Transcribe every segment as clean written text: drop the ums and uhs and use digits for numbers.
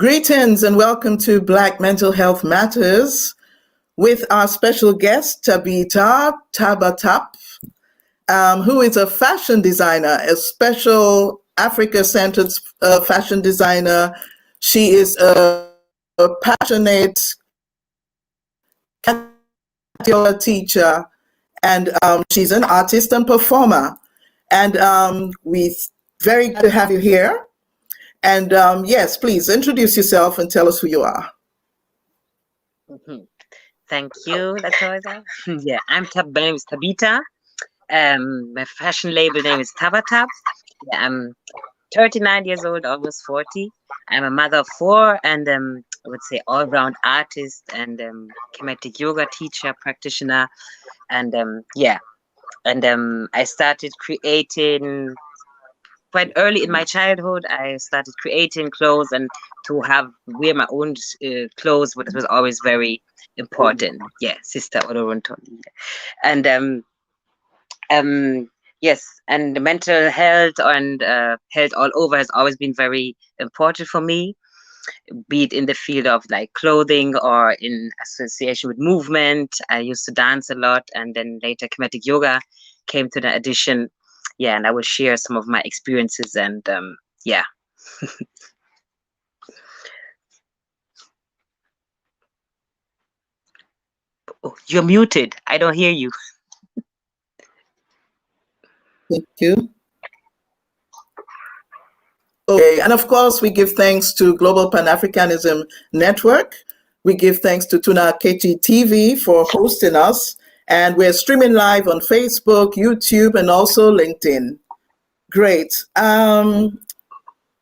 Greetings and welcome to Black Mental Health Matters with our special guest, Tabitha Tabatap, who is a fashion designer, a special Africa-centered fashion designer. She is a passionate yoga teacher, and she's an artist and performer. And we're very glad to have you here. And yes, please introduce yourself and tell us who you are. Thank you, Latoya. Yeah, my name is Tabitha. My fashion label name is Tabatap. Yeah, I'm 39 years old, almost 40. I'm a mother of 4 and I would say all-round artist and Kemetic Yoga teacher, practitioner. And I started creating quite early in my childhood. I started creating clothes and to wear my own clothes, which was always very important. Yeah, Sista Oloruntoyin. And yes, and the mental health and health all over has always been very important for me, be it in the field of like clothing or in association with movement. I used to dance a lot, and then later Kinetic Yoga came to the addition. Yeah, and I will share some of my experiences and yeah. Oh, you're muted. I don't hear you. Thank you. Okay, and of course, we give thanks to Global Pan-Africanism Network. We give thanks to Tuna Kechi TV for hosting us. And we're streaming live on Facebook, YouTube, and also LinkedIn. Great.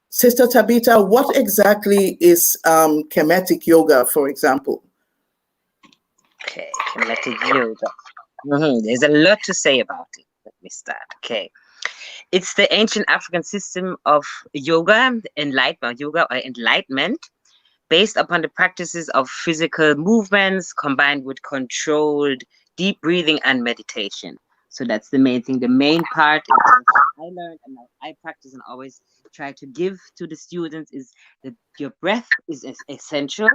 Sister Tabitha, what exactly is Kemetic Yoga, for example? Okay, Kinetic Yoga. There's a lot to say about it. Let me start. Okay. It's the ancient African system of yoga, enlightenment, based upon the practices of physical movements combined with controlled deep breathing and meditation. So that's the main thing. The main part I learned and I practice and always try to give to the students is that your breath is essential.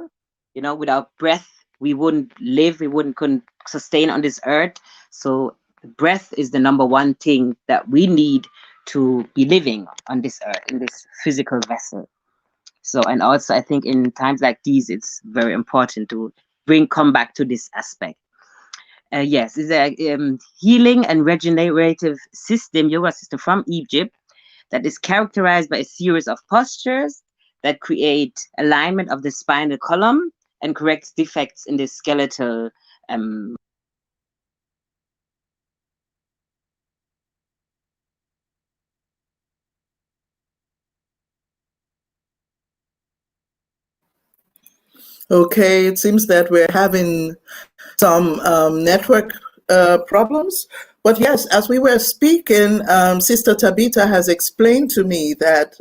You know, without breath, we wouldn't live, couldn't sustain on this earth. So breath is the number one thing that we need to be living on this earth, in this physical vessel. So, and also I think in times like these, it's very important to come back to this aspect. Yes, it's a healing and regenerative system, yoga system from Egypt that is characterized by a series of postures that create alignment of the spinal column and corrects defects in the skeletal Okay, it seems that we're having some network problems. But yes, as we were speaking, Sister Tabitha has explained to me that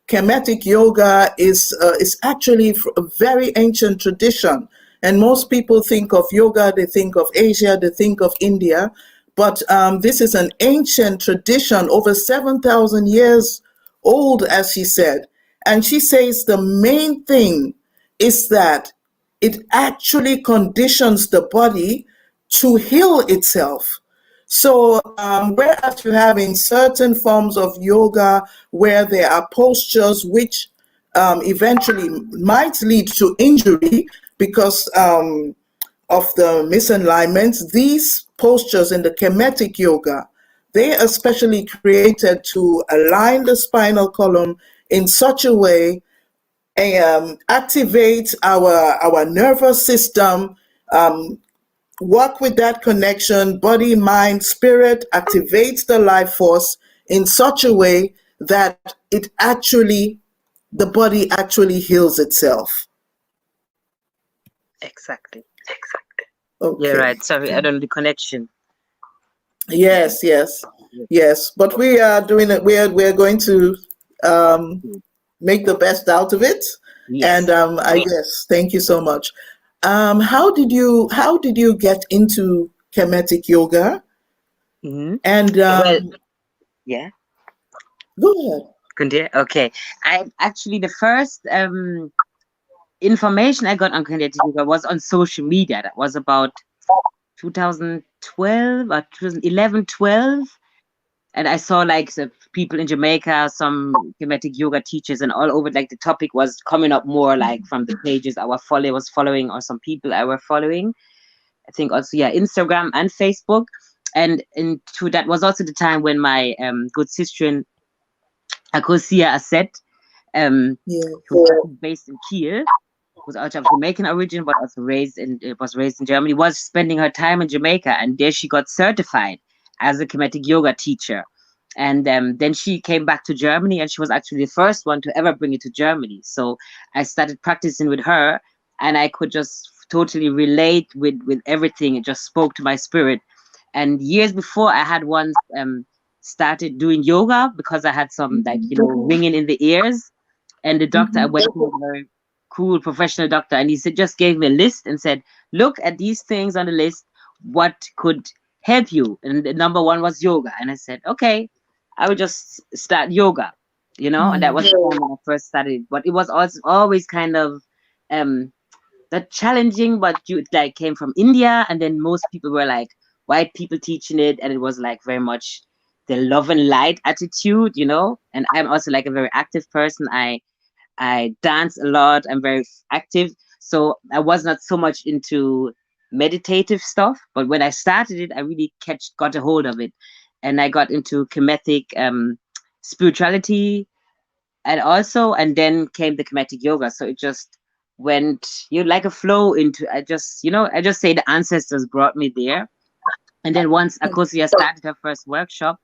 Kemetic Yoga is actually a very ancient tradition. And most people think of yoga, they think of Asia, they think of India. But this is an ancient tradition, over 7,000 years old, as she said. And she says the main thing is that it actually conditions the body to heal itself. So whereas you're having certain forms of yoga where there are postures which eventually might lead to injury because of the misalignments, these postures in the Kemetic Yoga, they are specially created to align the spinal column in such a way activate our nervous system, work with that connection, body, mind, spirit, activates the life force in such a way that the body actually heals itself. Exactly. Okay. Yeah, right. Sorry, I don't know the connection. Yes. But we are doing it. We're going to make the best out of it. Yes. And I guess thank you so much. How did you get into Kemetic Yoga? Mm-hmm. And well, yeah. Go ahead. Continue. Okay. I actually the first information I got on Kinetic Yoga was on social media. That was about 2012 or 2011, 12. And I saw like the people in Jamaica, some Kemetic Yoga teachers, and all over. Like the topic was coming up more like from the pages I was following, or some people I were following. I think also Instagram and Facebook. And into that was also the time when my good sister Akosia Asset, who was based in Kiel, was also of Jamaican origin, but also raised in Germany, was spending her time in Jamaica, and there she got certified as a Kemetic Yoga teacher. And then she came back to Germany, and she was actually the first one to ever bring it to Germany. So I started practicing with her, and I could just totally relate with everything. It just spoke to my spirit. And years before, I had once started doing yoga because I had some ringing in the ears, and the doctor I went to a very cool professional doctor, and he just gave me a list and said, look at these things on the list, what could help you? And the number one was yoga. And I said, okay, I will just start yoga, and that was the time when I first started. But it was also always kind of that challenging, but it like came from India, and then most people were like white people teaching it, and it was like very much the love and light attitude, and I'm also like a very active person. I dance a lot. I'm very active. So I was not so much into meditative stuff, but when I started it, I really got a hold of it. And I got into Kemetic spirituality, and then came the Kemetic Yoga. So it just went, like a flow into, I just say the ancestors brought me there. And then once Akosia started her first workshop,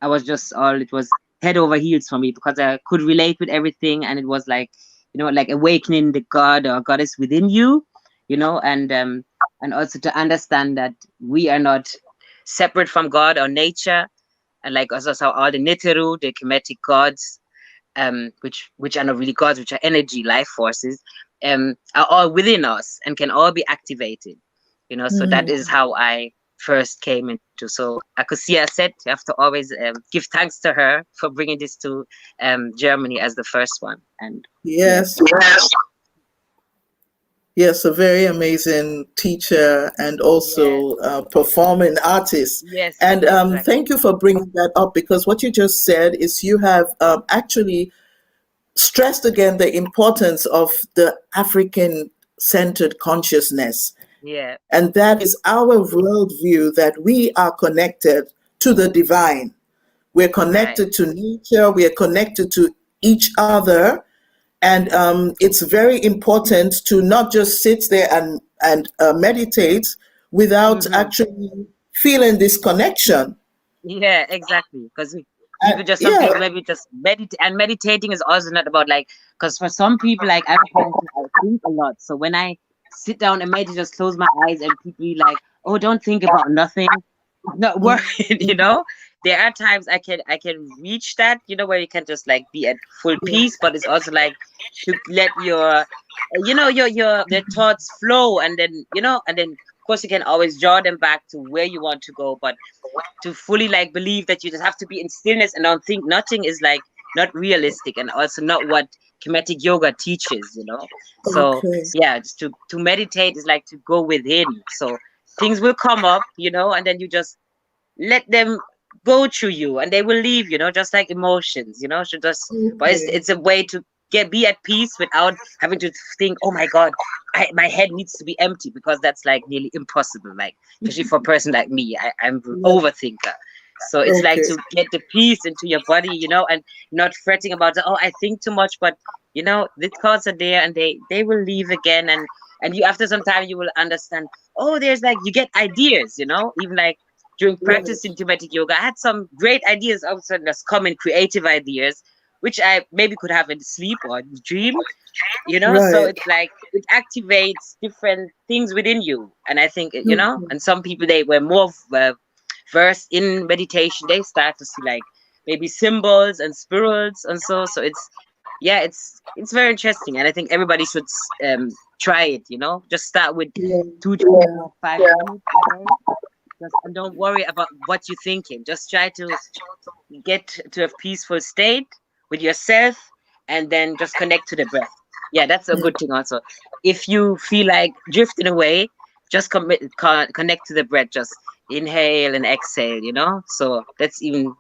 I was just it was head over heels for me, because I could relate with everything, and it was like, like awakening the god or goddess within you, and also to understand that we are not separate from God or nature, and like also how all the Neteru, the Kemetic gods, which are not really gods, which are energy, life forces, are all within us and can all be activated, So that is how I first came into. So Akosia said you have to always give thanks to her for bringing this to Germany as the first one. And yes, a very amazing teacher and also performing artist. Yes, and exactly. Thank you for bringing that up, because what you just said is you have actually stressed again the importance of the African-centered consciousness. Yeah. And that is our worldview, that we are connected to the divine. We're connected to nature. We are connected to each other. And it's very important to not just sit there and meditate without actually feeling this connection. Yeah, exactly. Because people just, some people maybe just meditate, and meditating is also not about like, because for some people, like I think a lot. So when I sit down and meditate, just close my eyes, and people be like, oh, don't think about nothing, not worried, There are times I can reach that, where you can just like be at full peace, but it's also like to let your the thoughts flow, and then of course you can always draw them back to where you want to go, but to fully like believe that you just have to be in stillness and don't think nothing is like not realistic, and also not what Kemetic Yoga teaches, So just to meditate is like to go within. So things will come up, and then you just let them go through you, and they will leave, just like emotions, so just but it's a way to be at peace without having to think, oh my god, my head needs to be empty, because that's like nearly impossible, like especially for a person like me. I'm an overthinker. So it's like to get the peace into your body, and not fretting about oh, I think too much, but the thoughts are there, and they will leave again, and you, after some time, you will understand, oh, there's like, you get ideas, even like during practicing Kemetic Yoga, I had some great ideas all of a sudden just come in, creative ideas, which I maybe could have in sleep or in dream, So it's like it activates different things within you. And I think, and some people, they were more versed in meditation, they start to see like maybe symbols and spirals and so it's very interesting. And I think everybody should try it, just start with 2 to 5 minutes. And don't worry about what you're thinking. Just try to get to a peaceful state with yourself, and then just connect to the breath. Yeah, that's a good thing also. If you feel like drifting away, just connect to the breath. Just inhale and exhale, you know? So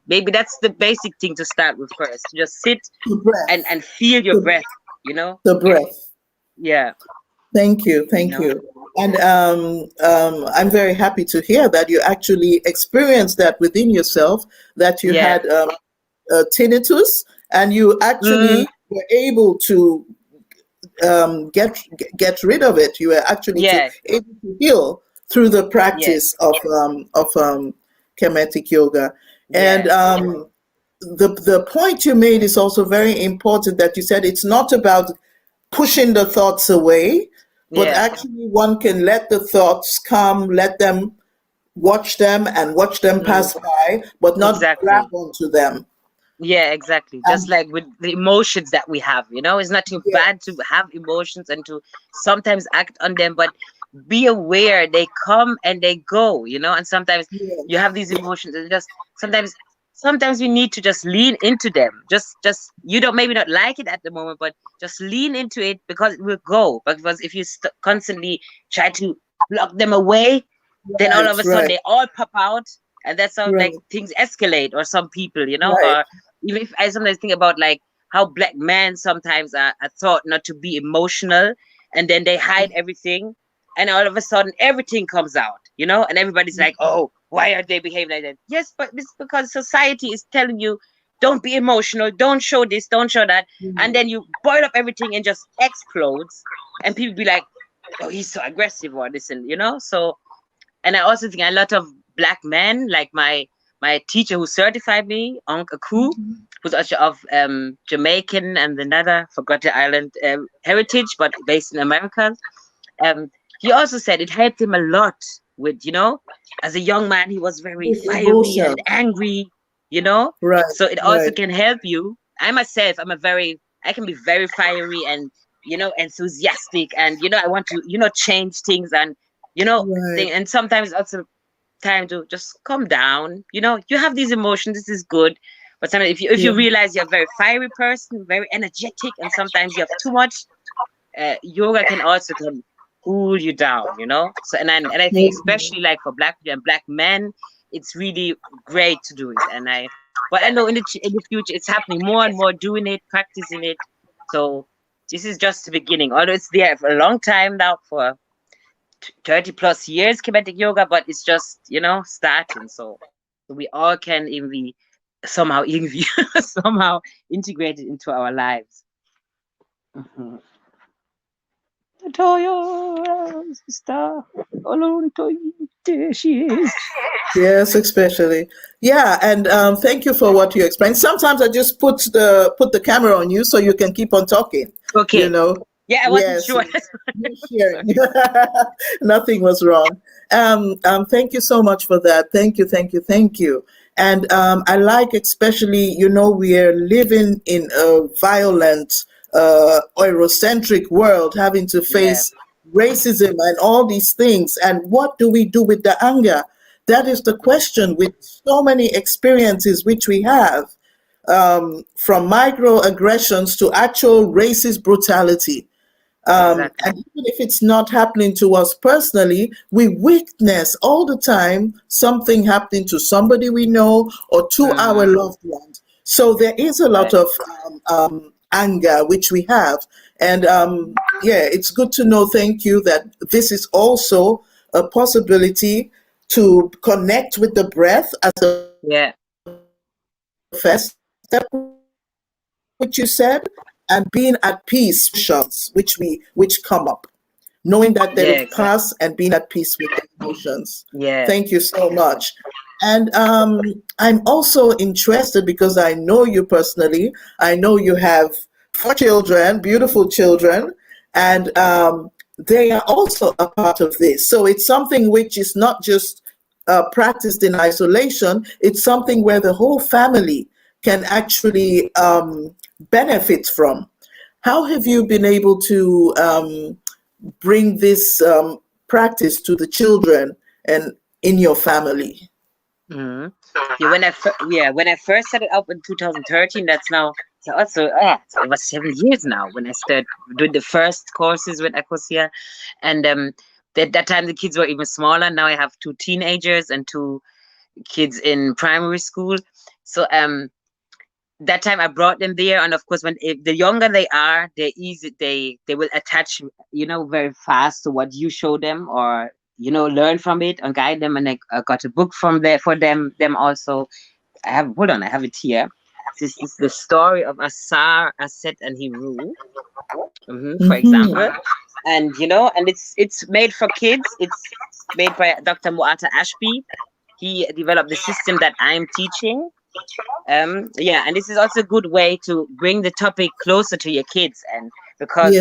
maybe that's the basic thing to start with first. Just sit The breath. and feel your breath, you know? The breath. Yeah. Thank you. Thank you. And I'm very happy to hear that you actually experienced that within yourself, that you had tinnitus, and you actually were able to get rid of it. You were actually able to heal through the practice of Kemetic Yoga. And the point you made is also very important, that you said it's not about pushing the thoughts away, but actually one can let the thoughts come, let them watch them pass by, but not grab onto them. Yeah, exactly. Just like with the emotions that we have, you know, it's nothing bad to have emotions and to sometimes act on them, but be aware they come and they go, you know, and sometimes you have these emotions and just sometimes we need to just lean into them. Just you don't maybe not like it at the moment, but just lean into it, because it will go. Because if you constantly try to block them away, then all of a sudden they all pop out, and that's how like things escalate. Or some people, you know, or even if I sometimes think about like how black men sometimes are thought not to be emotional, and then they hide everything, and all of a sudden everything comes out, you know, and everybody's like, oh, why are they behaving like that? Yes, but it's because society is telling you, don't be emotional, don't show this, don't show that, and then you boil up everything and just explodes, and people be like, oh, he's so aggressive or this, and you know. So, and I also think a lot of black men, like my teacher who certified me, Uncle Aku, who's actually of Jamaican and another, forgot the island, heritage, but based in America. He also said it helped him a lot with, you know, as a young man, he was very fiery and angry, you know. So it also can help you. I myself, I can be very fiery and, you know, enthusiastic, and, you know, I want to, you know, change things, and, you know, and sometimes also time to just calm down. You know, you have these emotions, this is good, but sometimes if you realize you're a very fiery person, very energetic, and sometimes you have too much, yoga can also cool you down, you know. So and I think especially like for black people and black men, it's really great to do it. But I know in the future it's happening more and more, doing it, practicing it. So this is just the beginning, although it's there for a long time now, for 30 plus years, Kemetic Yoga, but it's just, you know, starting. So we all can somehow somehow integrate it into our lives. Sista, Oloruntoyin, there she is. Yes, especially. Yeah, and thank you for what you explained. Sometimes I just put the camera on you so you can keep on talking. Okay. You know. Yeah, I wasn't sure. Nothing was wrong. Thank you so much for that. Thank you. And I like, especially, you know, we are living in a violent, Eurocentric world, having to face racism and all these things. And what do we do with the anger? That is the question, with so many experiences which we have, from microaggressions to actual racist brutality. And even if it's not happening to us personally, we witness all the time something happening to somebody we know or to our loved ones. So there is a lot of anger which we have. And it's good to know, thank you, that this is also a possibility to connect with the breath as a first step, which you said, and being at peace, which come up, knowing that they will pass, and being at peace with the emotions. Thank you so much. And I'm also interested, because I know you personally. I know you have 4 children, beautiful children, and they are also a part of this. So it's something which is not just practiced in isolation. It's something where the whole family can actually benefit from. How have you been able to bring this practice to the children and in your family? Yeah, when I first set it up in 2013, that's now So also, it's over 7 years now when I started doing the first courses with Ecosia, and that time the kids were even smaller. Now I have 2 teenagers and 2 kids in primary school. So that time I brought them there, and of course, if the younger they are, they're easy. They will attach, very fast to what you show them, or learn from it and guide them. And I got a book from there for them also. I have it here. This is the story of Asar, Aset, and Hiru, for example. And and it's made for kids. It's made by Dr. Muata Ashby. He developed the system that I'm teaching. And this is also a good way to bring the topic closer to your kids, and because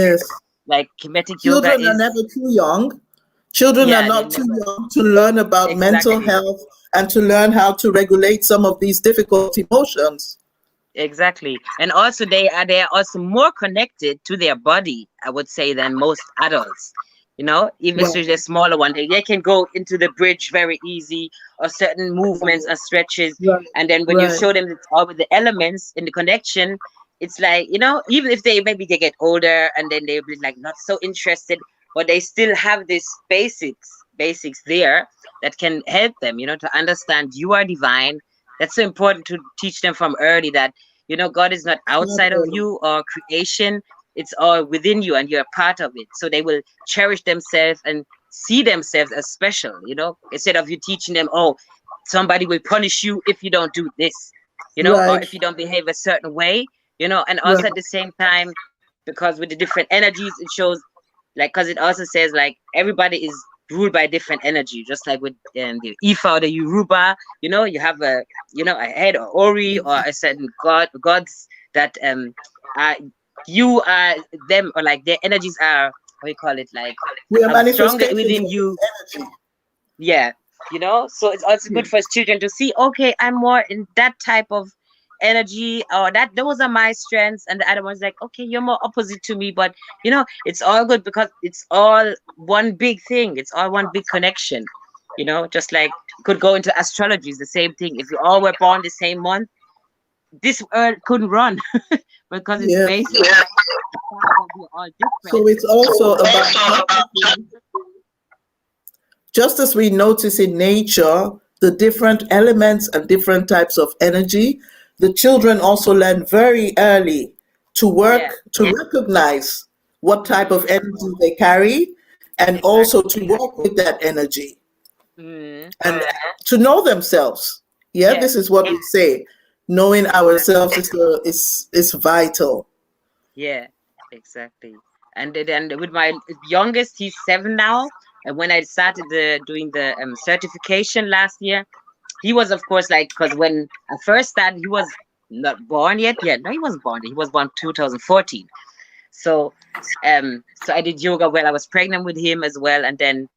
like Kemetic Yoga children are never too young. Children are not too young to learn about mental health and to learn how to regulate some of these difficult emotions. Exactly. And also they are also more connected to their body, I would say, than most adults. Even especially the smaller one, they can go into the bridge very easy, or certain movements or stretches. And then when you show them all with the elements in the connection, it's like, even if they get older and then they'll be like not so interested, but they still have this basics there that can help them, to understand you are divine. That's so important to teach them from early, that God is not outside of you or creation. It's all within you, and you're a part of it. So they will cherish themselves and see themselves as special, instead of you teaching them, oh, somebody will punish you if you don't do this, or if you don't behave a certain way, and also at the same time, because with the different energies, it shows, like, because it also says, like, everybody is ruled by different energy, just like with the Ifa or the Yoruba, you have a head or Ori or a certain gods that you are them, or like their energies are, how you call it, like stronger within you. So it's also good for children to see, okay, I'm more in that type of energy, or that those are my strengths, and the other one's like, okay, you're more opposite to me, but it's all good because it's all one big thing. It's all one big connection. Just like could go into astrology, is the same thing. If you all were born the same month, this earth couldn't run because it's based on we're all different. So it's also about, just as we notice in nature the different elements and different types of energy, the children also learn very early to work, to recognize what type of energy they carry, and also to work with that energy and to know themselves. This is what we say. Knowing ourselves is vital. Yeah, exactly. And then with my youngest, he's 7 now. And when I started doing the certification last year, he was, of course, like, because when I first started, he was not born yet. No, he wasn't born. He was born 2014. So I did yoga while I was pregnant with him as well. And then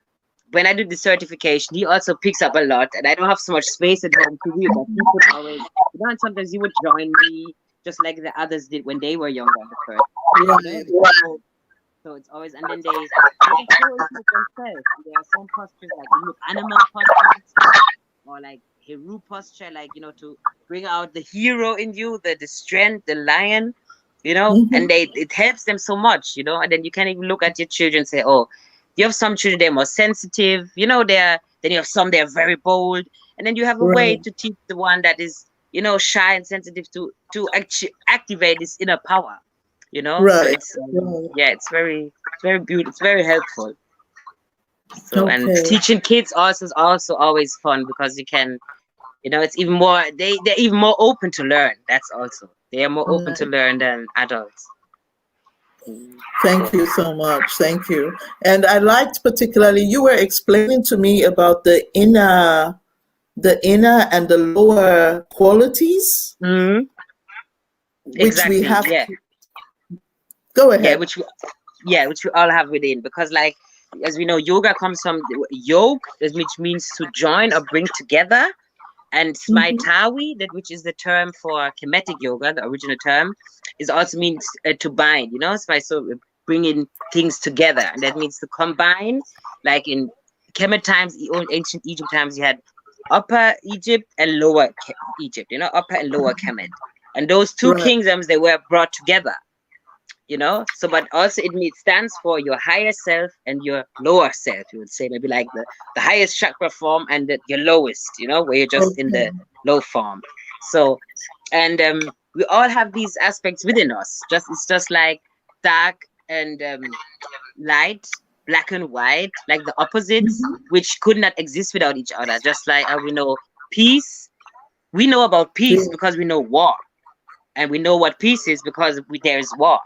when I did the certification, he also picks up a lot. And I don't have so much space at home to do, but he would always, and sometimes he would join me, just like the others did when they were younger at first. So it's always, and then they go into themselves. There are some postures like animal postures, or like Heru posture, like, to bring out the hero in you, the strength, the lion, and it helps them so much, and then you can even look at your children and say, oh, you have some children, they're more sensitive, then you have some, they're very bold, and then you have a way to teach the one that is, shy and sensitive to actually activate this inner power, So it's, it's very beautiful, it's very helpful. So, and teaching kids also is also always fun, because you can, it's even more, they're even more open to learn. That's also, they are more open to learn than adults. Thank you so much. Thank you. And I liked particularly, you were explaining to me about the inner and the lower qualities, which we have. Go ahead. Which we all have within, because, like, as we know, yoga comes from yog, which means to join or bring together, and Smai Tawi, which is the term for Kemetic Yoga, the original term, is also means to bind. So bringing things together, and that means to combine. Like in Kemet times, ancient Egypt times, you had Upper Egypt and Lower Egypt. Upper and Lower Kemet, And those two Right. kingdoms, they were brought together, you know. So, but also it stands for your higher self and your lower self. You would say maybe like the highest chakra form and your lowest, you know, where you're just in Okay. the low form. So, and we all have these aspects within us. It's just like dark and light, black and white, like the opposites, which could not exist without each other. Just like we know peace. We know about Yeah. peace because we know war, and we know what peace is because there is war.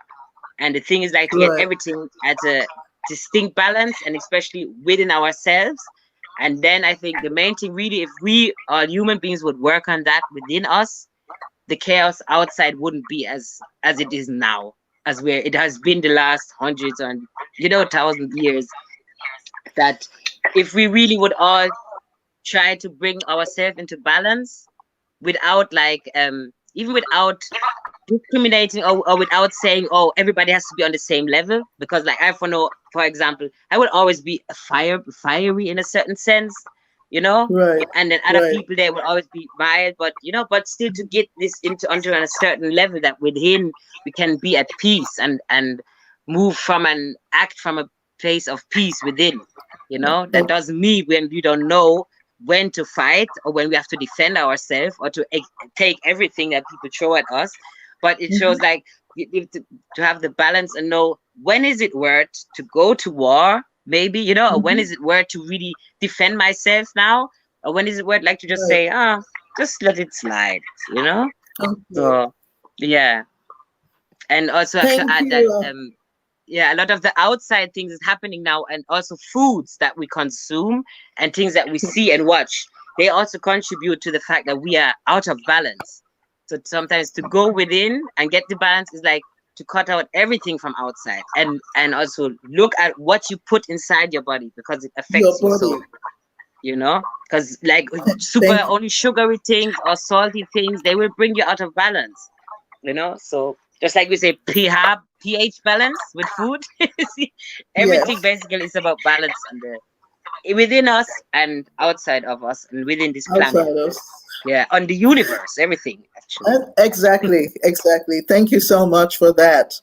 And the thing is like to get Right. everything at a distinct balance, and especially within ourselves. And then I think the main thing really, if we all human beings would work on that within us, the chaos outside wouldn't be as it is now, as where it has been the last hundreds and thousand years. That if we really would all try to bring ourselves into balance without like even without discriminating or without saying, oh, everybody has to be on the same level, because like for example, I would always be fiery in a certain sense, you know, Right. and then other Right. people there would always be mild, but but still to get this onto a certain level that within we can be at peace and move from and act from a place of peace within, that doesn't mean when we don't know when to fight or when we have to defend ourselves or to take everything that people throw at us. But it shows like you need to have the balance and know when is it worth to go to war, maybe, or when is it worth to really defend myself now, or when is it worth like to just Right. say, just let it slide, Okay. So yeah. And also I have to Thank add that you. a lot of the outside things is happening now, and also foods that we consume and things that we see and watch, they also contribute to the fact that we are out of balance. So sometimes to go within and get the balance is like to cut out everything from outside and also look at what you put inside your body, because it Your affects you. body. So because like super Thank only sugary things or salty things, they will bring you out of balance. So just like we say pH balance with food. See, everything Yes. basically is about balance within us and outside of us and within this planet. Outside us. Yeah, on the universe, everything actually. Exactly. Exactly. Thank you so much for that.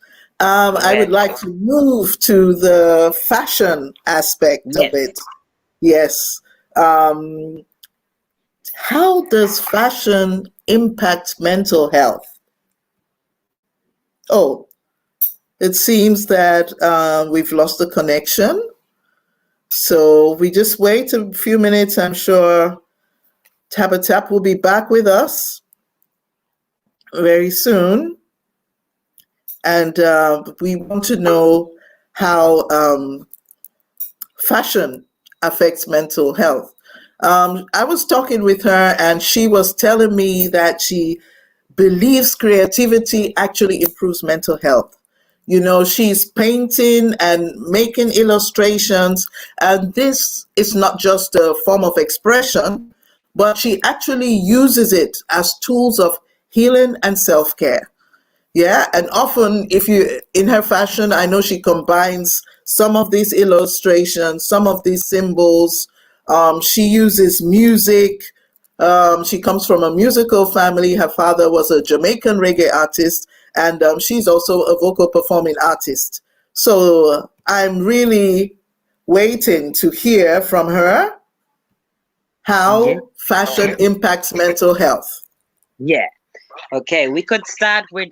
I Yeah. would like to move to the fashion aspect of Yes. it. Yes. Um, how does fashion impact mental health? Oh, it seems that we've lost the connection. So we just wait a few minutes. I'm sure Tabatap will be back with us very soon. And we want to know how fashion affects mental health. I was talking with her, and she was telling me that she believes creativity actually improves mental health. She's painting and making illustrations, and this is not just a form of expression, but she actually uses it as tools of healing and self care. Yeah, and often, if you in her fashion, I know she combines some of these illustrations, some of these symbols. She uses music. She comes from a musical family. Her father was a Jamaican reggae artist, and she's also a vocal performing artist. So I'm really waiting to hear from her Yeah. how fashion impacts mental health. Yeah. Okay. We could start with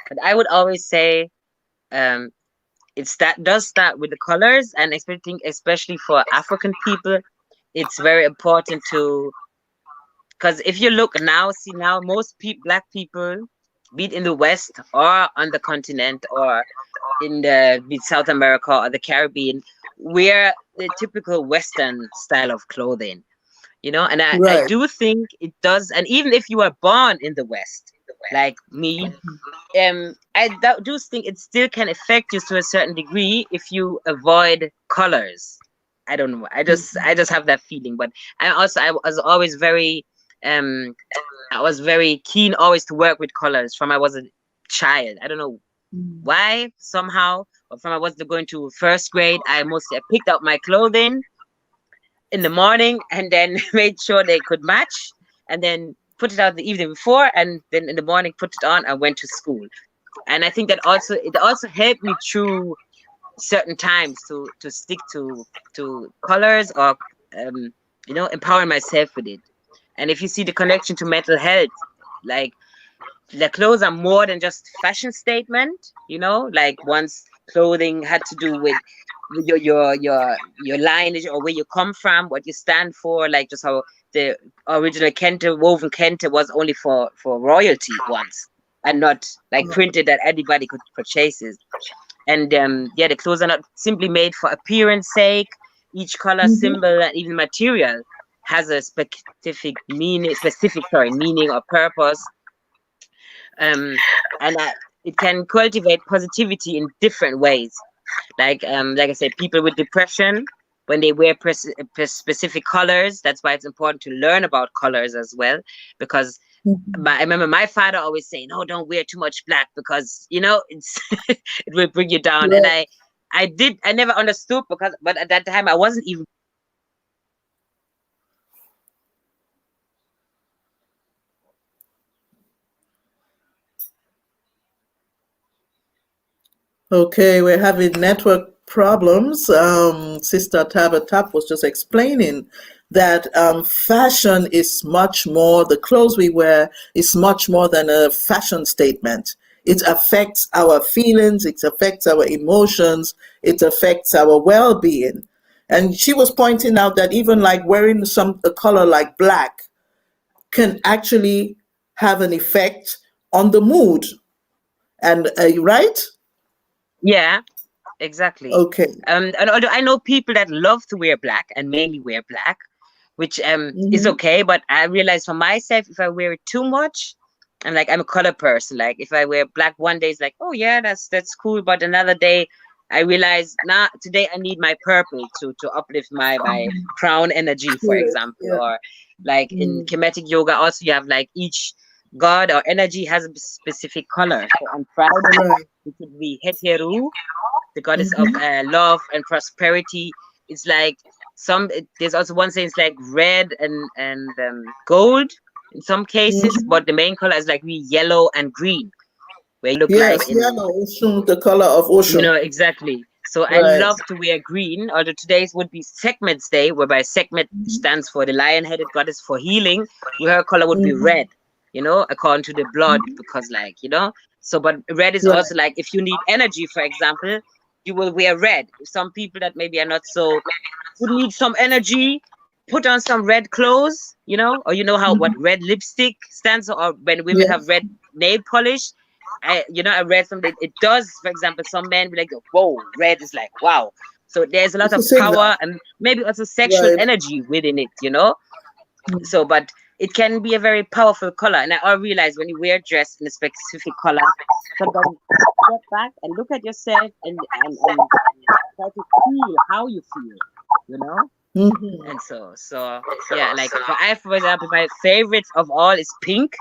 but I would always say um does start with the colors, and especially for African people, it's very important to, because if you look now, see now most black people, be it in the West or on the continent or in South America or the Caribbean, wear the typical Western style of clothing, and I Right. do think it does. And even if you are born in the West, like me, do think it still can affect you to a certain degree if you avoid colors. I don't know. I just have that feeling. But I was always very um I was very keen always to work with colors from I was a child. I don't know why, somehow, or from I was going to first grade. I picked out my clothing in the morning and then made sure they could match. And then put it out the evening before, and then in the morning put it on and went to school. And I think that it also helped me through certain times to stick to colors, or empower myself with it. And if you see the connection to mental health, like the clothes are more than just fashion statement, like once clothing had to do with your lineage, or where you come from, what you stand for, like just how the original woven kente was only for royalty once, and not like printed that anybody could purchase it. And the clothes are not simply made for appearance sake. Each color, symbol, and even material has a specific meaning or purpose. And it can cultivate positivity in different ways. Like I said, people with depression, when they wear specific colors, that's why it's important to learn about colors as well. Because I remember my father always saying, "No, don't wear too much black, because it's it will bring you down." Yeah. And I never understood, but at that time I wasn't even. Okay, we're having network problems. Sister Tabatap was just explaining that fashion is much more, the clothes we wear is much more than a fashion statement. It affects our feelings, it affects our emotions, it affects our well-being. And she was pointing out that even like wearing a color like black can actually have an effect on the mood. And right? Yeah, exactly. Okay. And although I know people that love to wear black and mainly wear black, which is okay, but I realize for myself, if I wear it too much, I'm a color person. Like if I wear black one day, it's like, oh yeah, that's cool, but another day I realize, today I need my purple to uplift my crown energy, for example. Yeah. Or like in Kemetic Yoga, also you have like each god or energy has a specific color. So on Friday, it could be Heteru, the goddess of love and prosperity. It's like there's also one saying it's like red and gold in some cases, but the main color is like really yellow and green, where you look Yes, like yellow, Oshun, the color of Oshun. exactly. So I Right. love to wear green, although today's would be Sekhmet's day, whereby Sekhmet stands for the lion-headed goddess for healing, where her color would be red, according to the blood, because so, but red is also like, if you need energy, for example, you will wear red. Some people that maybe are not so, would need some energy, put on some red clothes, or how what red lipstick stands for, or when women have red nail polish. I read something. It does, for example, some men be like, "Whoa, red is like wow." So there's a lot of power and maybe also sexual energy within it, So, but it can be a very powerful color. And I realize when you wear dress in a specific color, sometimes step back and look at yourself and try to feel how you feel, And so yeah, like for example, my favorites of all is pink.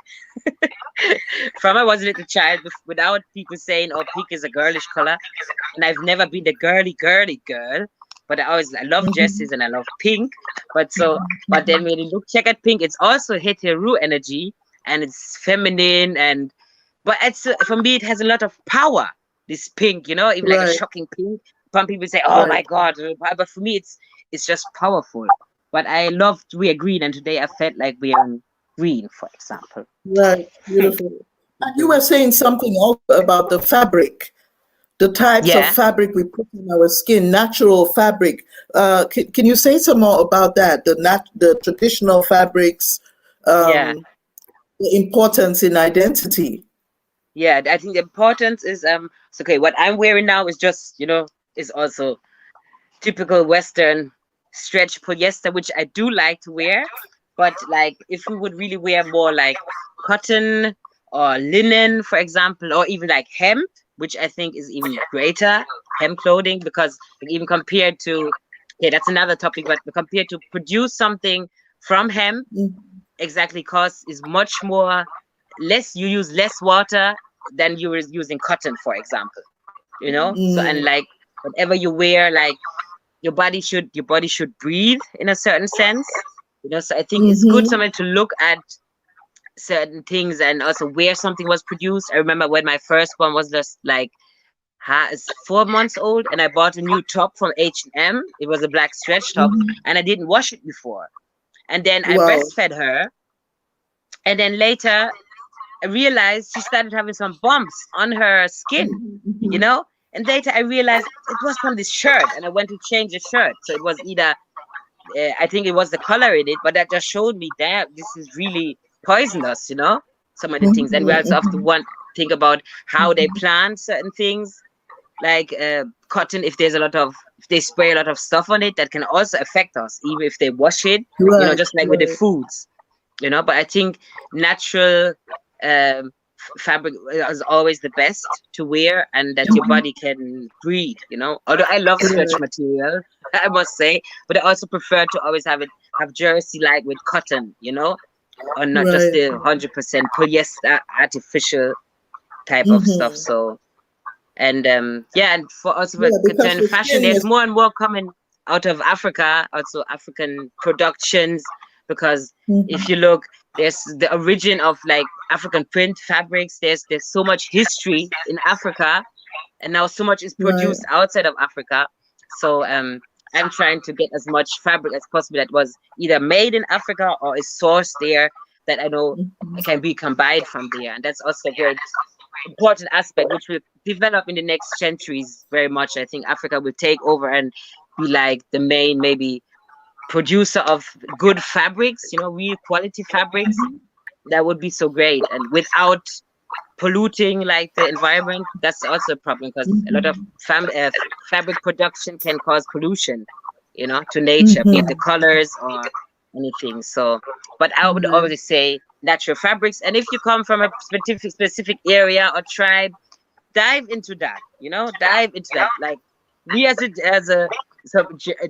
From I was a little child, without people saying, "Oh, pink is a girlish color," and I've never been the girly girl. But I love dresses and I love pink. But then when you check at pink, it's also hetero energy and it's feminine, but it's for me it has a lot of power. This pink, even like a shocking pink. Some people say, "Oh my God," but for me it's just powerful. But I love to wear green, and today I felt like wearing green, for example. Right, beautiful. And you were saying something also about the fabric, the types of fabric we put in our skin, natural fabric. Can you say some more about that? The traditional fabrics, the importance in identity. Yeah, I think the importance is so okay, what I'm wearing now is just, is also typical Western stretch polyester, which I do like to wear. But like if we would really wear more like cotton or linen, for example, or even like hemp, which I think is even greater, hemp clothing, because like, even compared to, that's another topic, but compared to produce something from hemp, exactly, cost is much more less. You use less water than you were using cotton, for example. So, and like whatever you wear, like your body should breathe in a certain sense. So I think it's good something to look at certain things and also where something was produced. I remember when my first one was just like 4 months old, and I bought a new top from H&M. It was a black stretch top, and I didn't wash it before. And then I Wow. breastfed her, and then later I realized she started having some bumps on her skin, you know. And later I realized it was from this shirt, and I went to change the shirt. So it was either I think it was the color in it, but that just showed me that this is really poisonous, you know, some of the things. And we also have to think about how they plant certain things, like cotton. If they spray a lot of stuff on it, that can also affect us, even if they wash it, you know, just like with the foods, you know. But I think natural fabric is always the best to wear, and that your body can breathe, you know. Although I love stretch material, I must say, but I also prefer to always have jersey like with cotton, you know, or not just the 100% polyester artificial type of stuff. So, and yeah, and for also concerning fashion, there's more and more coming out of Africa, also African productions, because if you look, there's the origin of like African print fabrics. There's so much history in Africa, and now so much is produced outside of Africa. So I'm trying to get as much fabric as possible that was either made in Africa or is sourced there, that I know can be combined from there. And that's also a very important aspect which will develop in the next centuries very much. I think Africa will take over and be like the main maybe producer of good fabrics, you know, real quality fabrics. That would be so great, and without polluting like the environment. That's also a problem, because a lot of fabric production can cause pollution, you know, to nature, be it the colors or anything. So, but I would always say natural fabrics, and if you come from a specific area or tribe, dive into that, you know, dive into that. Like me as a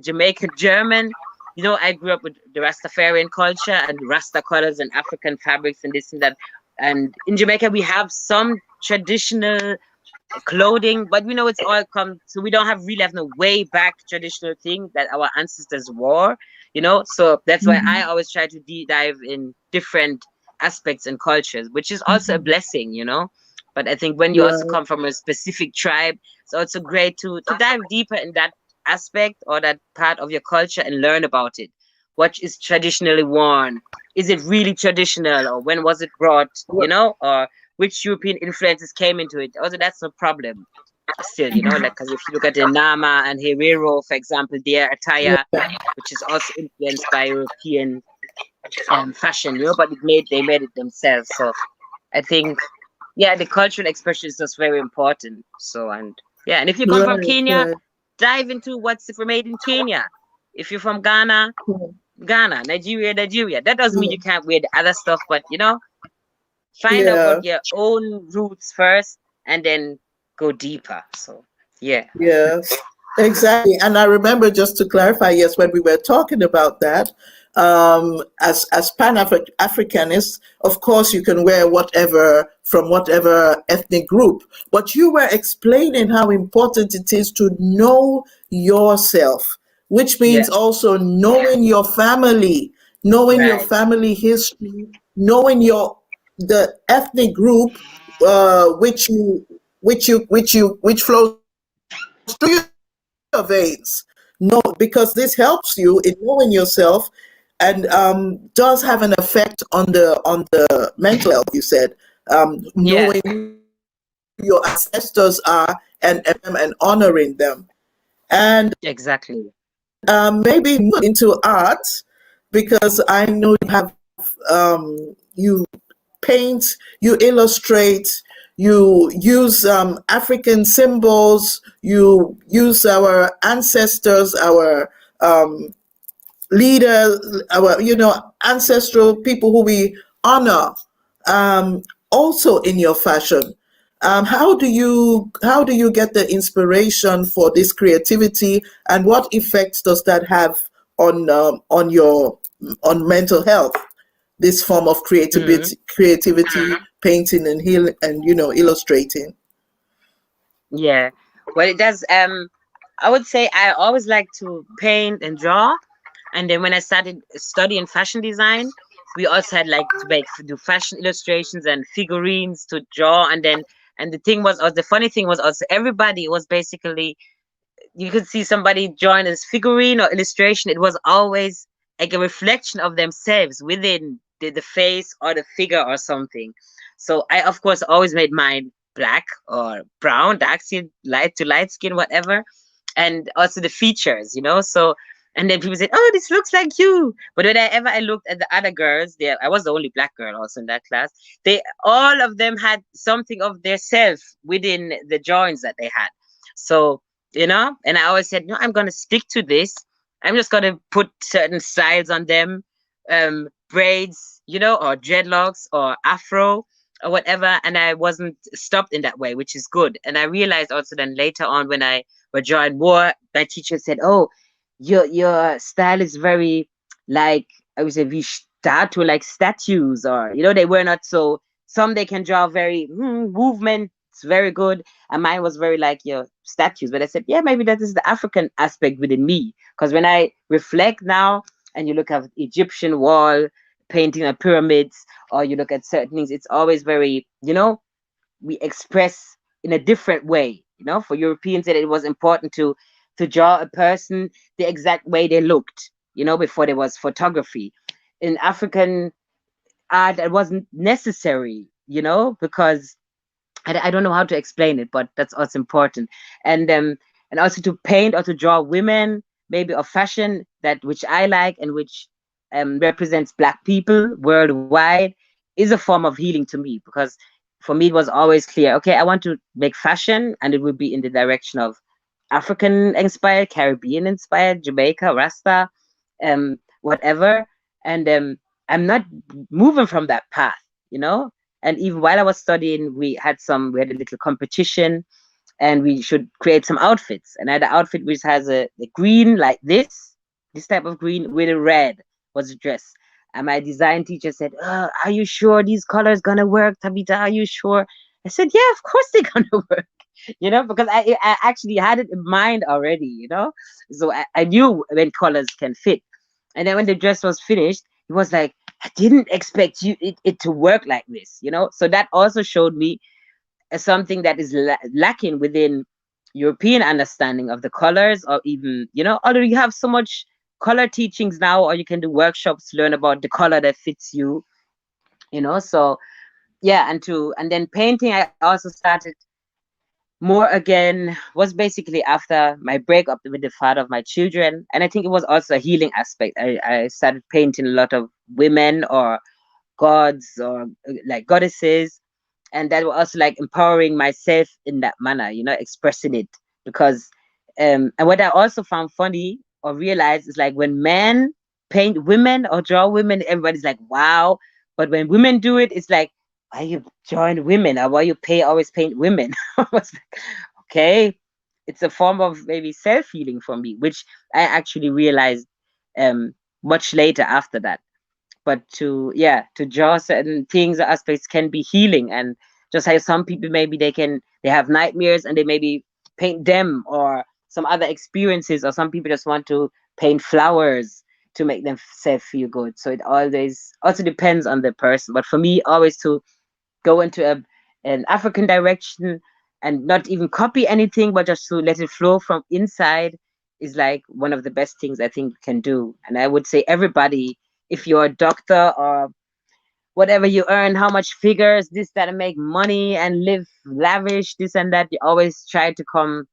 Jamaican German, you know, I grew up with the Rastafarian culture and Rasta colors and African fabrics and this and that. And in Jamaica, we have some traditional clothing, but we know it's all come, so we don't have no way back traditional thing that our ancestors wore, you know. So that's why I always try to dive in different aspects and cultures, which is also a blessing, you know. But I think when you also come from a specific tribe, it's also great to dive deeper in that aspect or that part of your culture and learn about it. What is traditionally worn? Is it really traditional, or when was it brought, you know, or which European influences came into it? Also, that's no problem still, you know, like, because if you look at the Nama and Herero, for example, their attire, which is also influenced by European fashion, you know, but they made it themselves. So I think, yeah, the cultural expression is just very important. So, and yeah, and if you come from Kenya, dive into what's made in Kenya. If you're from Ghana, Ghana, Nigeria. That doesn't mean you can't wear the other stuff, but you know, find out what your own roots first and then go deeper. So yeah. Yes, exactly. And I remember, just to clarify, yes, when we were talking about that, as Pan-Africanists, of course, you can wear whatever from whatever ethnic group. But you were explaining how important it is to know yourself, which means also knowing your family, knowing your family history, knowing the ethnic group which flows through your veins. No, because this helps you in knowing yourself, and does have an effect on the mental health. You said knowing who your ancestors are and honoring them, and exactly. Maybe move into art, because I know you have you paint, you illustrate, you use African symbols, you use our ancestors, our leaders, our ancestral people who we honor, also in your fashion. How do you get the inspiration for this creativity, and what effects does that have on your mental health? This form of creativity, painting and healing, and illustrating. Yeah. Well, it does. I would say I always like to paint and draw, and then when I started studying fashion design, we also had like to do fashion illustrations and figurines to draw, and the thing was, or the funny thing was also, everybody was basically, you could see somebody join as figurine or illustration. It was always like a reflection of themselves within the face or the figure or something. So I, of course, always made mine black or brown, dark skin, light to light skin, whatever, and also the features, So, and then people said, "Oh, this looks like you." But whenever I looked at the other girls, there, I was the only black girl also in that class. They, all of them had something of their self within the drawings that they had. So, and I always said, no, I'm going to stick to this. I'm just going to put certain styles on them, braids, or dreadlocks or afro or whatever. And I wasn't stopped in that way, which is good. And I realized also then later on when I were drawing more, my teacher said, "Oh, your style is very like, I would say, we start to like statues, or, they were not so, some they can draw very movement. It's very good. And mine was very like your statues." But I said, yeah, maybe that is the African aspect within me. Because when I reflect now and you look at Egyptian wall painting of pyramids, or you look at certain things, it's always very, we express in a different way. For Europeans, that it was important to draw a person the exact way they looked, before there was photography. In African art, it wasn't necessary, because I don't know how to explain it, but that's also important. And also to paint or to draw women, maybe of fashion, that which I like and which represents Black people worldwide, is a form of healing to me, because for me it was always clear, okay, I want to make fashion, and it would be in the direction of African inspired, Caribbean inspired, Jamaica, Rasta, whatever. And I'm not moving from that path. And even while I was studying, we had a little competition, and we should create some outfits. And I had an outfit which has a green like this type of green with a red was a dress. And my design teacher said, "Are you sure these colors gonna work, Tabitha? Are you sure?" I said, "Yeah, of course they're gonna work." Because I actually had it in mind already, So I knew when colors can fit. And then when the dress was finished, it was like, I didn't expect it to work like this, So that also showed me something that is lacking within European understanding of the colors, or even, although you have so much color teachings now, or you can do workshops to learn about the color that fits you, So yeah, and then painting, I also started more again, was basically after my breakup with the father of my children. And I think it was also a healing aspect. I started painting a lot of women or gods, or like goddesses, and that was also like empowering myself in that manner, expressing it. Because and what I also found funny or realized is, like, when men paint women or draw women, everybody's like, wow. But when women do it, it's like, why you drawing women, or why you always paint women? I was like, okay, it's a form of maybe self-healing for me, which I actually realized much later after that. But to draw certain things or aspects can be healing. And just like some people, maybe they have nightmares and they maybe paint them, or some other experiences, or some people just want to paint flowers to make themselves feel good. So it always also depends on the person. But for me, always to go into an African direction and not even copy anything, but just to let it flow from inside, is like one of the best things I think you can do. And I would say everybody, if you're a doctor or whatever you earn, how much figures, this, that, and make money and live lavish, this and that, you always try to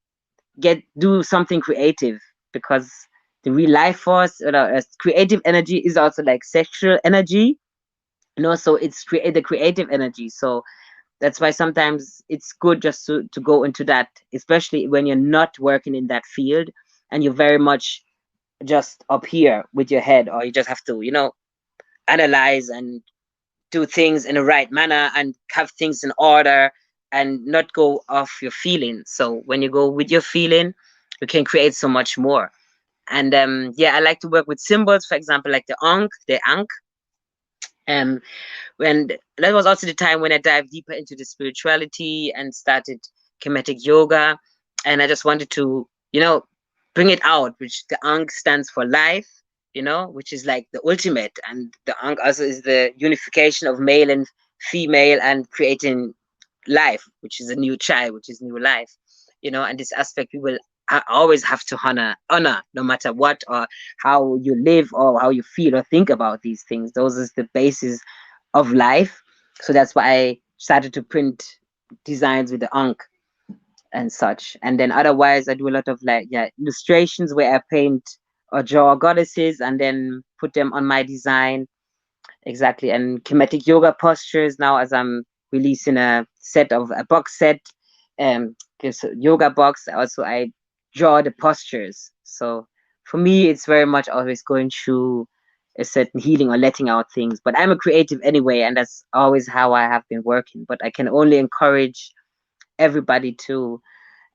do something creative, because the real life force, creative energy is also like sexual energy, so it's the creative energy. So that's why sometimes it's good just to go into that, especially when you're not working in that field and you're very much just up here with your head, or you just have to, analyze and do things in the right manner and have things in order and not go off your feeling. So when you go with your feeling, you can create so much more. And I like to work with symbols, for example, like the Ankh. When that was also the time when I dived deeper into the spirituality and started Kemetic Yoga, and I just wanted to, bring it out, which the Ankh stands for life, you know, which is like the ultimate. And the Ankh also is the unification of male and female and creating life, which is a new child, which is new life, you know. And this aspect we will always have to honor no matter what, or how you live or how you feel or think about these things. Those is the basis of life. So that's why I started to print designs with the Ankh and such. And then otherwise I do a lot of like illustrations where I paint or draw goddesses and then put them on my design. Exactly. And Kemetic Yoga postures now, as I'm releasing a box set, yoga box. Also I draw the postures. So for me it's very much always going through a certain healing or letting out things. But I'm a creative anyway, and that's always how I have been working. But I can only encourage everybody to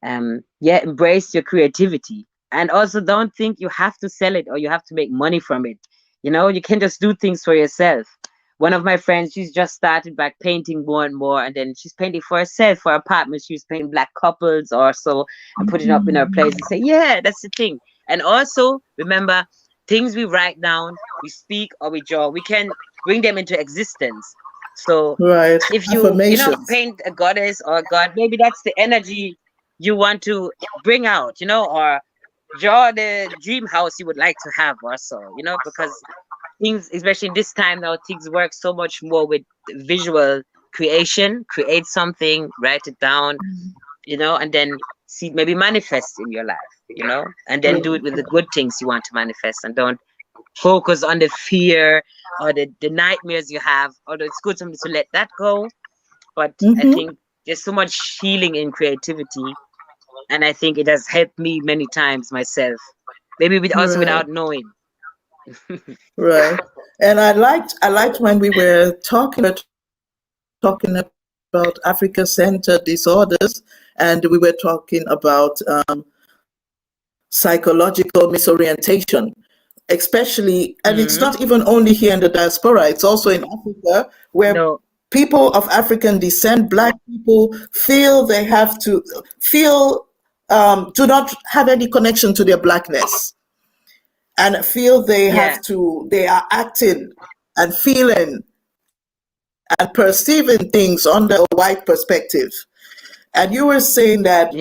embrace your creativity, and also don't think you have to sell it or you have to make money from it. You know, you can just do things for yourself. One of my friends, she's just started back painting more and more, and then she's painting for herself, for her apartment. She's painting black couples or so and putting up in her place and say, yeah, that's the thing. And also remember, things we write down, we speak or we draw, we can bring them into existence. So Right. if you paint a goddess or a god, maybe that's the energy you want to bring out, you know, or draw the dream house you would like to have or so, you know, because things, especially this time now, things work so much more with visual creation. Create something, write it down, you know, and then see, maybe manifest in your life, you know, and then do it with the good things you want to manifest, and don't focus on the fear or the nightmares you have. Although it's good sometimes to let that go, but I think there's so much healing in creativity, and I think it has helped me many times myself, maybe also without knowing. Right. And I liked when we were talking about Africa-centered disorders, and we were talking about psychological misorientation, especially, and it's not even only here in the diaspora, it's also in Africa, where people of African descent, Black people, feel they have to do not have any connection to their Blackness, and feel they they are acting and feeling and perceiving things under a white perspective. And you were saying that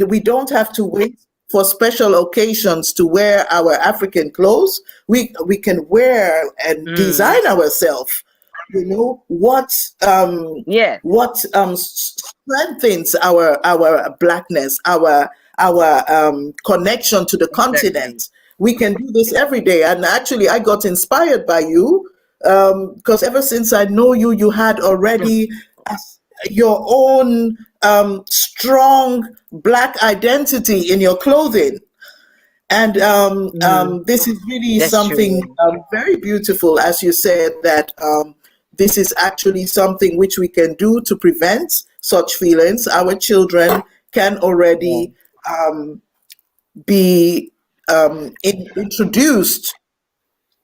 we don't have to wait for special occasions to wear our African clothes. We can wear and design ourselves. You know what strengthens our Blackness, our connection to the continent. We can do this every day. And actually, I got inspired by you because ever since I know you, you had already your own strong Black identity in your clothing. And this is really something very beautiful, as you said, that this is actually something which we can do to prevent such feelings. Our children can already be introduced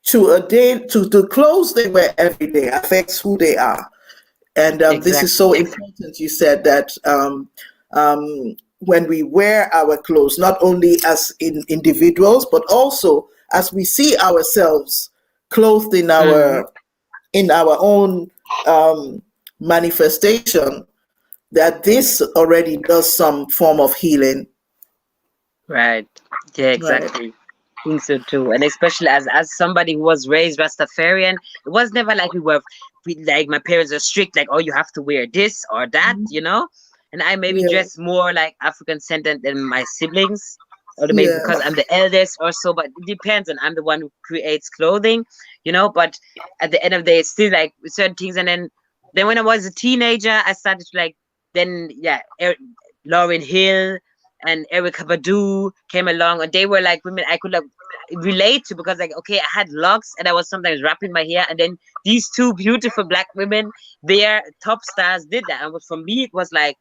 to the clothes they wear every day affects who they are. And this is so important. You said that when we wear our clothes, not only as individuals, but also as we see ourselves clothed in our own manifestation, that this already does some form of healing. Right. Yeah, exactly. Right. I think so too. And especially as somebody who was raised Rastafarian, it was never like like my parents are strict, like, oh, you have to wear this or that, you know? And I maybe dress more like African centered than my siblings, or maybe because I'm the eldest or so, but it depends, and I'm the one who creates clothing, you know. But at the end of the day, it's still like certain things. And then when I was a teenager, I started to Lauryn Hill and Erykah Badu came along, and they were like women I could relate to, because like, okay, I had locks and I was sometimes wrapping my hair, and then these two beautiful Black women, their top stars, did that. And for me, it was like,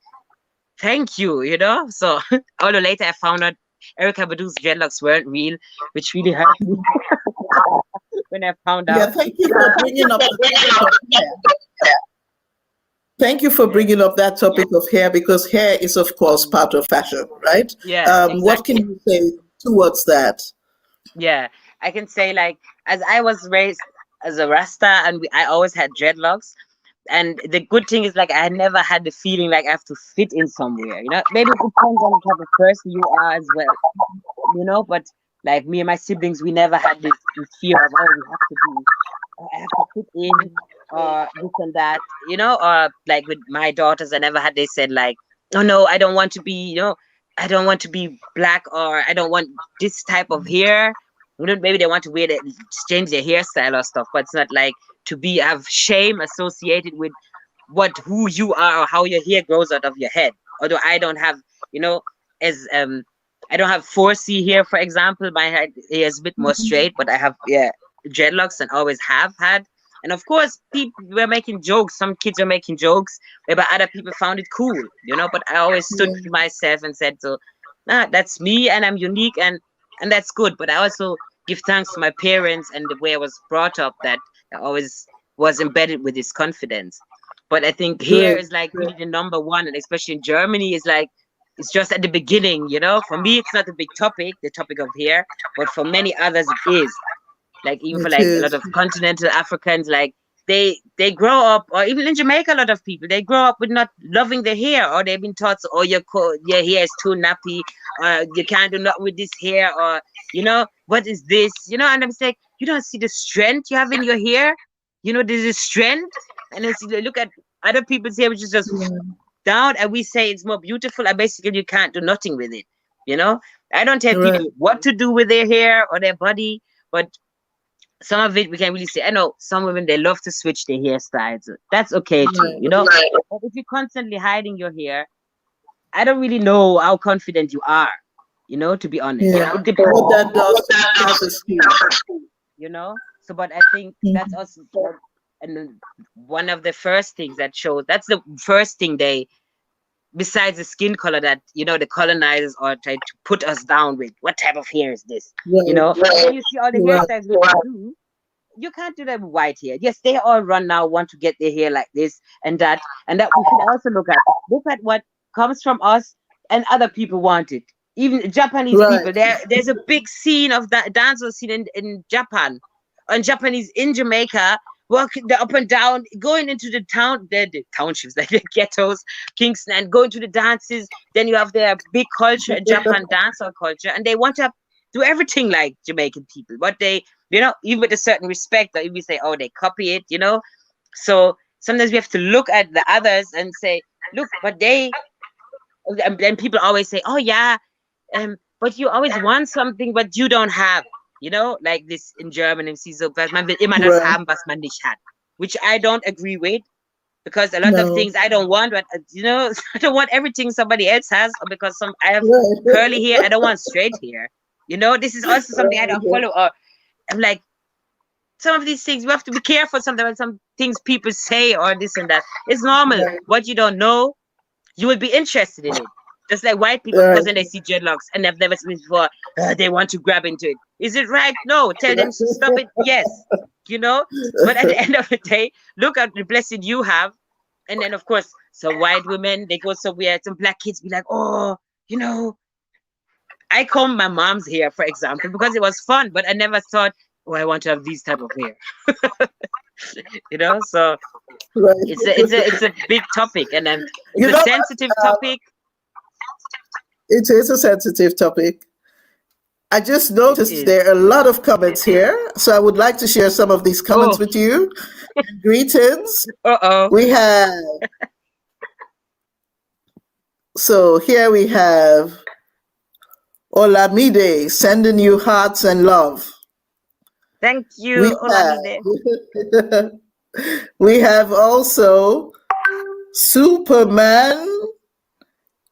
thank you, you know. So although later I found out Erykah Badu's dreadlocks weren't real, which really hurt me when I found out. Yeah, thank you for bringing up Thank you for bringing up that topic of hair, because hair is, of course, part of fashion, right? Yeah. Exactly. What can you say towards that? Yeah. I can say like as I was raised as a Rasta and I always had dreadlocks. And the good thing is like I never had the feeling like I have to fit in somewhere. You know, maybe it depends on the type of person you are as well. You know, but like me and my siblings, we never had this fear of, oh, we have to be, oh, I have to fit in or this and that, you know, or like with my daughters, I never had, they said like, oh no, I don't want to be, you know, I don't want to be black or I don't want this type of hair. You know, maybe they want to wear that, change their hairstyle or stuff, but it's not like to be, have shame associated with who you are or how your hair grows out of your head. Although I don't have, you know, as I don't have 4C here, for example. My hair is a bit more straight, but I have dreadlocks and always have had. And of course, people were making jokes. Some kids were making jokes, but other people found it cool, you know. But I always stood for myself and said, "So, nah, that's me, and I'm unique, and that's good." But I also give thanks to my parents and the way I was brought up, that I always was embedded with this confidence. But I think here Right. is like really the number one, and especially in Germany, is like it's just at the beginning, you know. For me, it's not a big topic, the topic of hair, but for many others, it is. Like even for It like a lot is. of continental Africans, like they grow up, or even in Jamaica, a lot of people they grow up with not loving their hair, or they've been taught, oh, your hair is too nappy, or you can't do nothing with this hair, or you know what is this, you know. And I'm saying, you don't see the strength you have in your hair, you know, there's a strength, and then look at other people's hair, which is just down, and we say it's more beautiful, and basically you can't do nothing with it, you know. I don't tell Right. people what to do with their hair or their body, but some of it we can really say. I know some women, they love to switch their hairstyles. That's okay too, you know. But if you're constantly hiding your hair, I don't really know how confident you are, you know, to be honest. Yeah. It depends, What that does to self-esteem. you know. So, but I think that's also, and then one of the first things that shows, that's the first thing they, besides the skin color, that, you know, the colonizers are trying to put us down with, what type of hair is this, you Right. know. When you see all the Right. hairstyles we do, you can't do that with white hair. Yes, they all run now, want to get their hair like this and that, and that we should also look at. Look at what comes from us, and other people want it. Even Japanese Right. people, there's a big scene of that dancehall scene in Japan, and Japanese in Jamaica, walking the up and down, going into the the townships, like the ghettos, Kingston, and going to the dances. Then you have their big culture, Japan dancehall culture, and they want to do everything like Jamaican people, but they, you know, even with a certain respect, or if we say, oh, they copy it, you know. So sometimes we have to look at the others and say, look, but they, and then people always say, oh yeah, but you always want something but you don't have, you know, like this in German, and so, was man will immer das Right. haben, was man nicht hat, which I don't agree with, because a lot of No. things I don't want, but you know, I don't want everything somebody else has, or because I have Right. curly hair, I don't want straight hair. You know, this is also something I don't follow. Or I'm like, some of these things we have to be careful sometimes. Some things people say or this and that. It's normal. Right. What you don't know, you will be interested in it. Just like white people, of Right. course, when they see dreadlocks and they've never seen it before, they want to grab into it. Is it right? No. Tell them to stop it. Yes. You know. But at the end of the day, look at the blessing you have. And then, of course, some white women, they go somewhere. Some black kids be like, oh, you know, I combed my mom's hair, for example, because it was fun. But I never thought, oh, I want to have these type of hair. You know. So Right. it's a big topic, and then it's You a know, sensitive topic. it is a sensitive topic. I just It noticed is. there are a lot of comments here, so I would like to share some of these comments Oh, with you. Greetings. uh-oh. We have, so here we have Olamide sending you hearts and love. Thank We you, have, Olamide. we have also Superman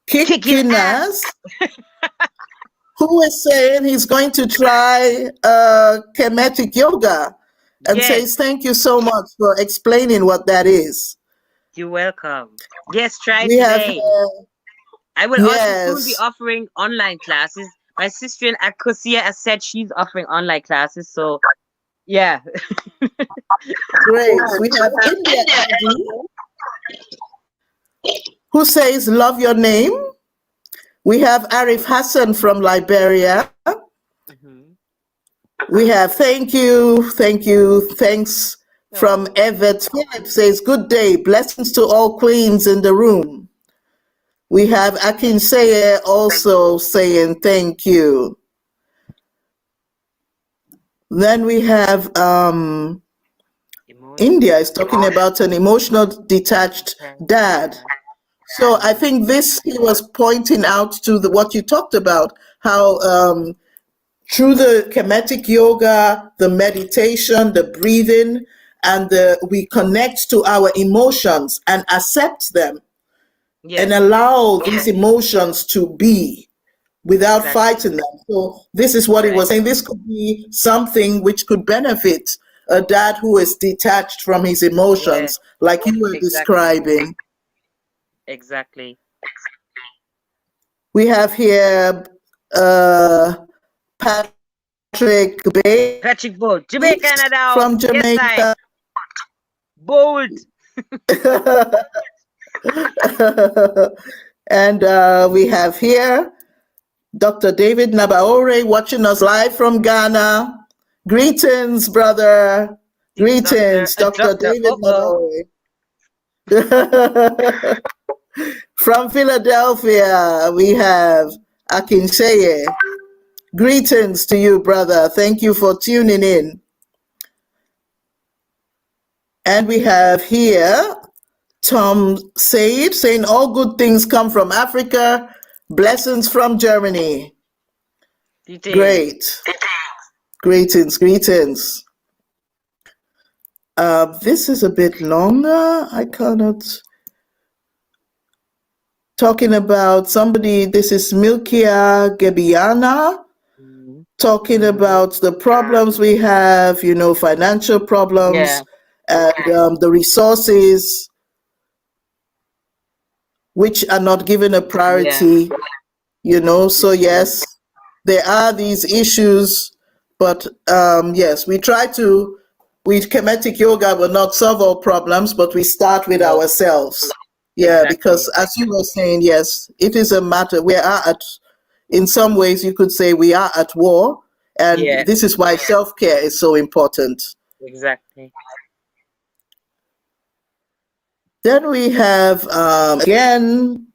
Kicking ass. Kickinas, who is saying he's going to try Kemetic Yoga and Yes, says thank you so much for explaining what that is. you're welcome. Yes, try We have, today. I will also soon be yes, offering online classes. My sister in Akosia has said she's offering online classes. So, yeah. great. We have India Angie, who says love your name. We have Arif Hassan from Liberia. Mhm. We have thank you, thanks from Everett Phillips says, good day, blessings to all queens in the room. We have Akinseye also saying thank you. Then we have India is talking about an emotional detached dad. So I think this he was pointing out to what you talked about, how through the Kemetic Yoga, the meditation, the breathing, and we connect to our emotions and accept them and allow these emotions to be without fighting them. So this is what he was saying. This could be something which could benefit a dad who is detached from his emotions, like you were describing. Exactly. We have here Patrick Bay. Patrick Bold, Jamaica and from Jamaica. Yes, bold. And we have here Dr. David Nabaore watching us live from Ghana. Greetings, brother. Greetings, Dr. David Nabaore. From Philadelphia, we have Akinseye. Greetings to you, brother. Thank you for tuning in. And we have here Tom Said saying, all good things come from Africa. Blessings from Germany. Great. Greetings. This is a bit longer. I cannot. Talking about somebody, this is Milkia Gebiana, talking about the problems we have, financial problems, and the resources which are not given a priority, so yes, there are these issues, but yes, we try to, with Kemetic Yoga, will not solve all problems, but we start with ourselves. Yeah, because as you were saying, yes, it is a matter, in some ways you could say we are at war, and this is why self-care is so important. Exactly. Then we have, again,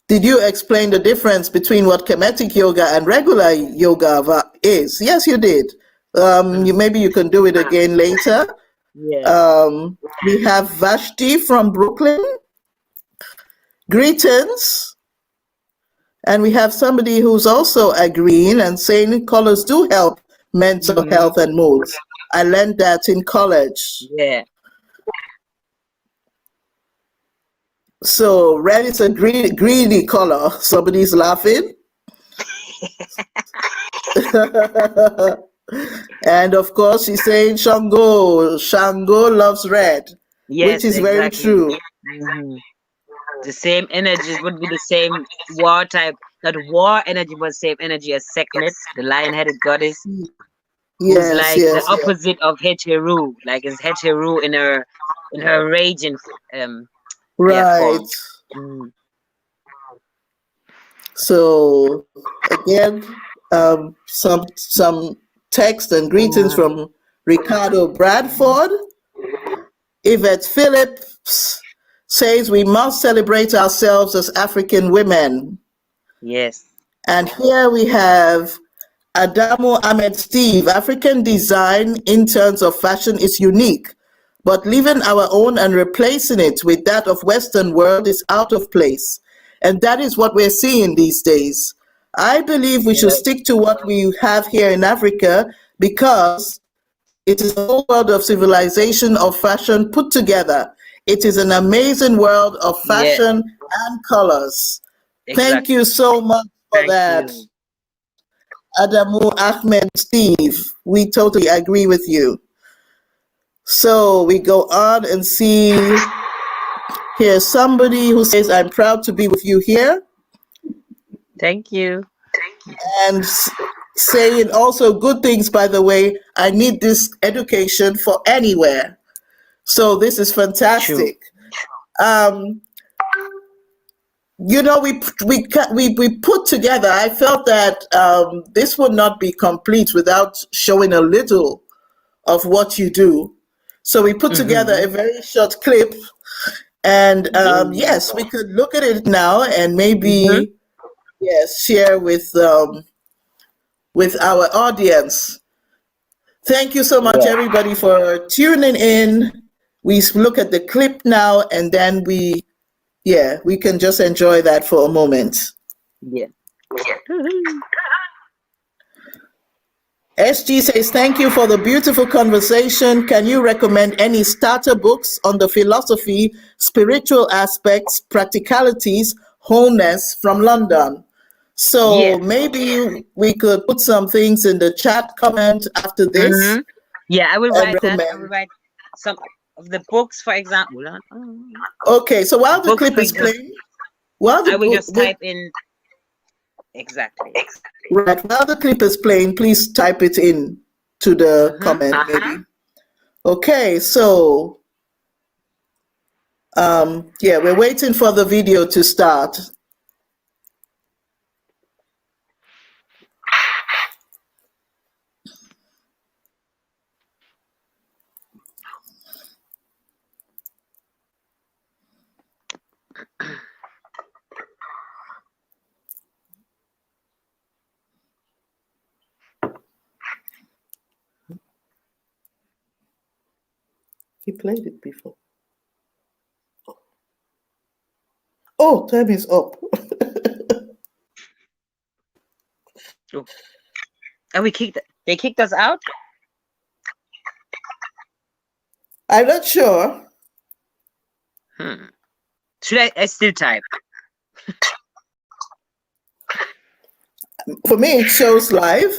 did you explain the difference between what Kemetic Yoga and regular yoga is? Yes, you did. Maybe you can do it again later. We have Vashti from Brooklyn. Greetings. And we have somebody who's also agreeing and saying colors do help mental health and moods. I learned that in college. Yeah. So red is a greedy color. Somebody's laughing. And of course, she's saying Shango loves red, which is very true. The same energies would be the same war type. That war energy was same energy as Sekhmet, the lion-headed goddess, who's like the opposite of Heteru. Like is Heteru in her raging form. So again, some text and greetings from Ricardo Bradford. Yvette Phillips says we must celebrate ourselves as African women. Yes. And here we have Adamo Ahmed Steve. African design in terms of fashion is unique, but leaving our own and replacing it with that of Western world is out of place. And that is what we're seeing these days. I believe we should stick to what we have here in Africa because it is a whole world of civilization, of fashion put together. It is an amazing world of fashion and colors. Thank you so much for that. Adamu Ahmed Steve, we totally agree with you. So we go on and see, here's somebody who says, I'm proud to be with you here. Thank you. And saying also good things, by the way, I need this education for anywhere. So this is fantastic. we put together. I felt that this would not be complete without showing a little of what you do. So we put together a very short clip, and yes, we could look at it now and maybe yes share with our audience. Thank you so much, everybody, for tuning in. We look at the clip now, and then we can just enjoy that for a moment. Yeah. SG says, thank you for the beautiful conversation. Can you recommend any starter books on the philosophy, spiritual aspects, practicalities, wholeness from London? So maybe we could put some things in the chat comment after this. Yeah, I will write that. I will write some of the books, for example. Okay, so while the clip is playing, I will just type in exactly. Right, while the clip is playing, please type it in to the comment, maybe. Okay, so yeah, we're waiting for the video to start. He played it before. Oh, time is up. And they kicked us out? I'm not sure. Should I still type? For me, it shows live.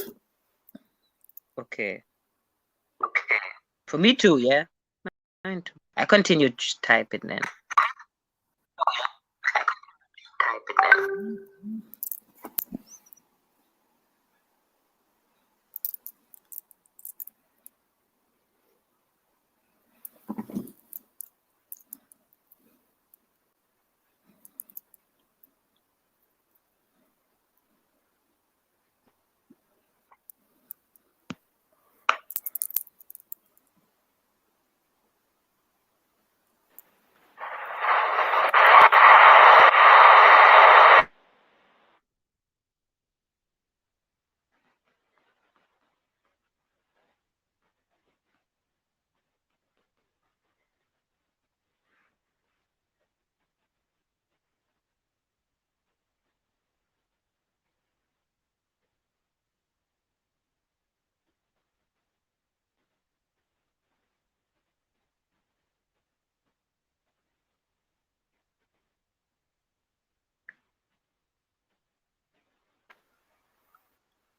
Okay. For me too, yeah. Mine too. I continue to type it then.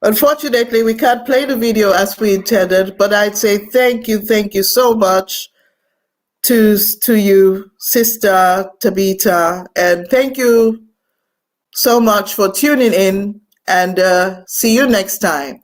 Unfortunately, we can't play the video as we intended, but I'd say thank you so much to you, Sister Tabitha, and thank you so much for tuning in, and see you next time.